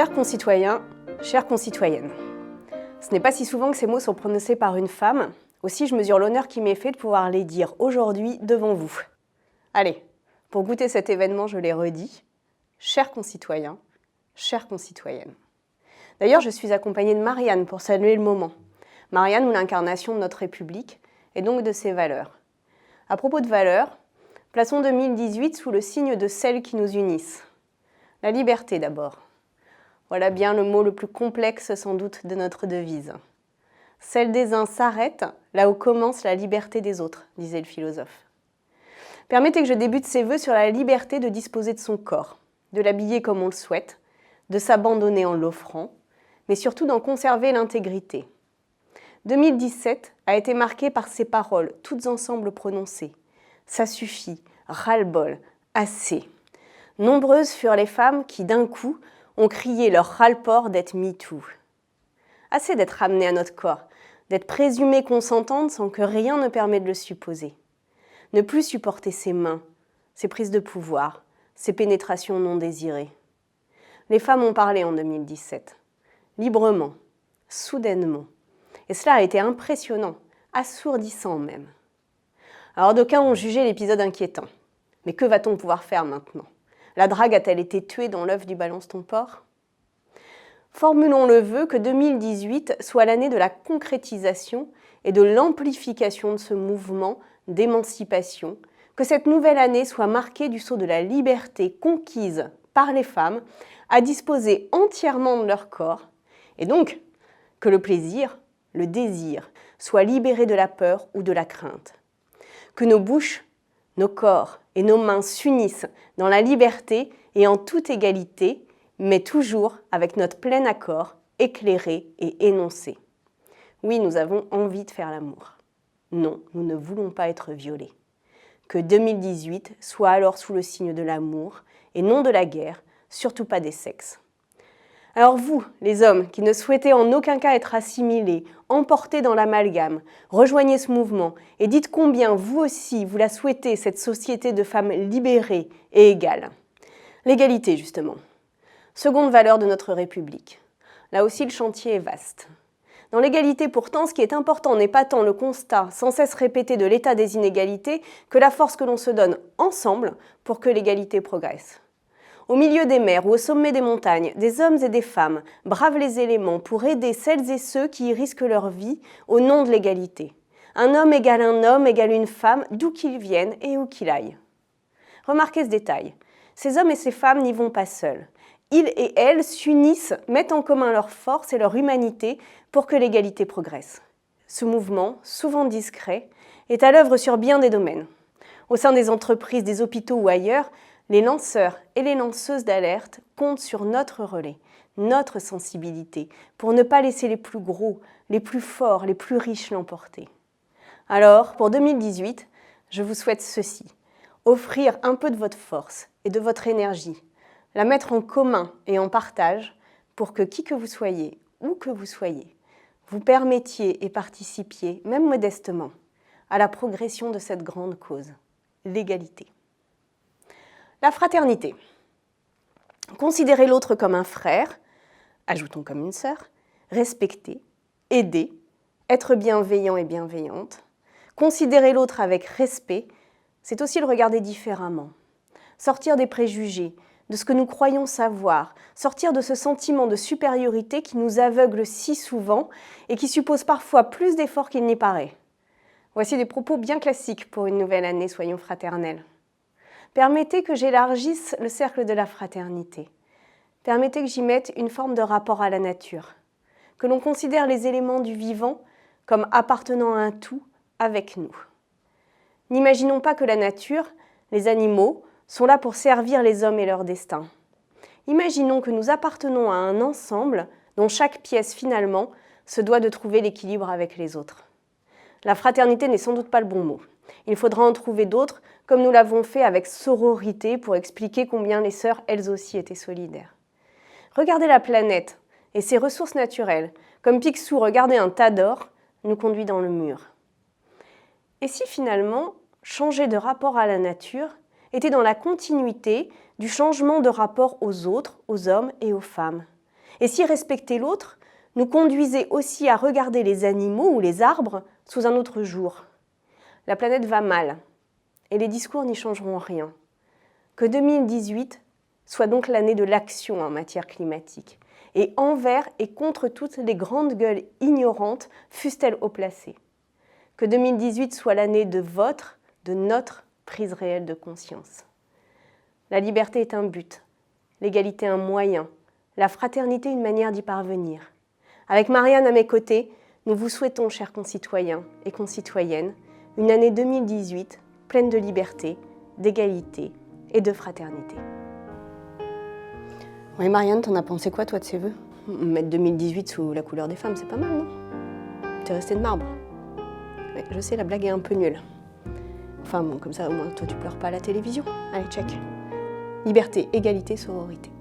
Chers concitoyens, chères concitoyennes, ce n'est pas si souvent que ces mots sont prononcés par une femme, aussi je mesure l'honneur qui m'est fait de pouvoir les dire aujourd'hui devant vous. Allez, pour goûter cet événement, je les redis. Chers concitoyens, chères concitoyennes. D'ailleurs, je suis accompagnée de Marianne pour saluer le moment. Marianne, ou l'incarnation de notre République, et donc de ses valeurs. À propos de valeurs, plaçons 2018 sous le signe de celles qui nous unissent. La liberté d'abord. Voilà bien le mot le plus complexe sans doute de notre devise. Celle des uns s'arrête là où commence la liberté des autres, disait le philosophe. Permettez que je débute ces vœux sur la liberté de disposer de son corps, de l'habiller comme on le souhaite, de s'abandonner en l'offrant, mais surtout d'en conserver l'intégrité. 2017 a été marqué par ces paroles, toutes ensemble prononcées. Ça suffit, ras-le-bol, assez. Nombreuses furent les femmes qui, d'un coup, ont crié leur ras-le-port d'être MeToo. Assez d'être ramenées à notre corps, d'être présumées consentantes sans que rien ne permette de le supposer. Ne plus supporter ses mains, ses prises de pouvoir, ses pénétrations non désirées. Les femmes ont parlé en 2017, librement, soudainement. Et cela a été impressionnant, assourdissant même. Alors d'aucuns ont jugé l'épisode inquiétant. Mais que va-t-on pouvoir faire maintenant ? La drague a-t-elle été tuée dans l'œuf du Balance ton porc ? Formulons le vœu que 2018 soit l'année de la concrétisation et de l'amplification de ce mouvement d'émancipation, que cette nouvelle année soit marquée du sceau de la liberté conquise par les femmes à disposer entièrement de leur corps, et donc que le plaisir, le désir, soit libéré de la peur ou de la crainte. Que nos bouches, nos corps et nos mains s'unissent dans la liberté et en toute égalité, mais toujours avec notre plein accord, éclairé et énoncé. Oui, nous avons envie de faire l'amour. Non, nous ne voulons pas être violés. Que 2018 soit alors sous le signe de l'amour et non de la guerre, surtout pas des sexes. Alors vous, les hommes, qui ne souhaitez en aucun cas être assimilés, emportés dans l'amalgame, rejoignez ce mouvement et dites combien vous aussi, vous la souhaitez, cette société de femmes libérées et égales. L'égalité, justement. Seconde valeur de notre République. Là aussi, le chantier est vaste. Dans l'égalité, pourtant, ce qui est important n'est pas tant le constat sans cesse répété de l'état des inégalités que la force que l'on se donne ensemble pour que l'égalité progresse. Au milieu des mers ou au sommet des montagnes, des hommes et des femmes bravent les éléments pour aider celles et ceux qui y risquent leur vie au nom de l'égalité. Un homme égale un homme égale une femme, d'où qu'ils viennent et où qu'ils aillent. Remarquez ce détail. Ces hommes et ces femmes n'y vont pas seuls. Ils et elles s'unissent, mettent en commun leurs forces et leur humanité pour que l'égalité progresse. Ce mouvement, souvent discret, est à l'œuvre sur bien des domaines. Au sein des entreprises, des hôpitaux ou ailleurs, les lanceurs et les lanceuses d'alerte comptent sur notre relais, notre sensibilité, pour ne pas laisser les plus gros, les plus forts, les plus riches l'emporter. Alors, pour 2018, je vous souhaite ceci. Offrir un peu de votre force et de votre énergie, la mettre en commun et en partage pour que qui que vous soyez, où que vous soyez, vous permettiez et participiez, même modestement, à la progression de cette grande cause, l'égalité. La fraternité. Considérer l'autre comme un frère, ajoutons comme une sœur, respecter, aider, être bienveillant et bienveillante. Considérer l'autre avec respect, c'est aussi le regarder différemment. Sortir des préjugés, de ce que nous croyons savoir, sortir de ce sentiment de supériorité qui nous aveugle si souvent et qui suppose parfois plus d'efforts qu'il n'y paraît. Voici des propos bien classiques pour une nouvelle année, soyons fraternels. Permettez que j'élargisse le cercle de la fraternité. Permettez que j'y mette une forme de rapport à la nature. Que l'on considère les éléments du vivant comme appartenant à un tout avec nous. N'imaginons pas que la nature, les animaux, sont là pour servir les hommes et leur destin. Imaginons que nous appartenons à un ensemble dont chaque pièce finalement se doit de trouver l'équilibre avec les autres. La fraternité n'est sans doute pas le bon mot. Il faudra en trouver d'autres, comme nous l'avons fait avec sororité pour expliquer combien les sœurs, elles aussi, étaient solidaires. Regarder la planète et ses ressources naturelles, comme Picsou regarder un tas d'or, nous conduit dans le mur. Et si finalement, changer de rapport à la nature était dans la continuité du changement de rapport aux autres, aux hommes et aux femmes, Et si respecter l'autre nous conduisait aussi à regarder les animaux ou les arbres sous un autre jour? La planète va mal et les discours n'y changeront rien. Que 2018 soit donc l'année de l'action en matière climatique, et envers et contre toutes les grandes gueules ignorantes, fussent-elles haut placées. Que 2018 soit l'année de notre prise réelle de conscience. La liberté est un but, l'égalité un moyen, la fraternité une manière d'y parvenir. Avec Marianne à mes côtés, nous vous souhaitons, chers concitoyens et concitoyennes, une année 2018 pleine de liberté, d'égalité et de fraternité. Oui, Marianne, t'en as pensé quoi, toi, de ces vœux? Mettre 2018 sous la couleur des femmes, c'est pas mal, non? T'es resté de marbre. Ouais, je sais, la blague est un peu nulle. Enfin bon, comme ça, au moins, toi, tu pleures pas à la télévision. Allez, check. Liberté, égalité, sororité.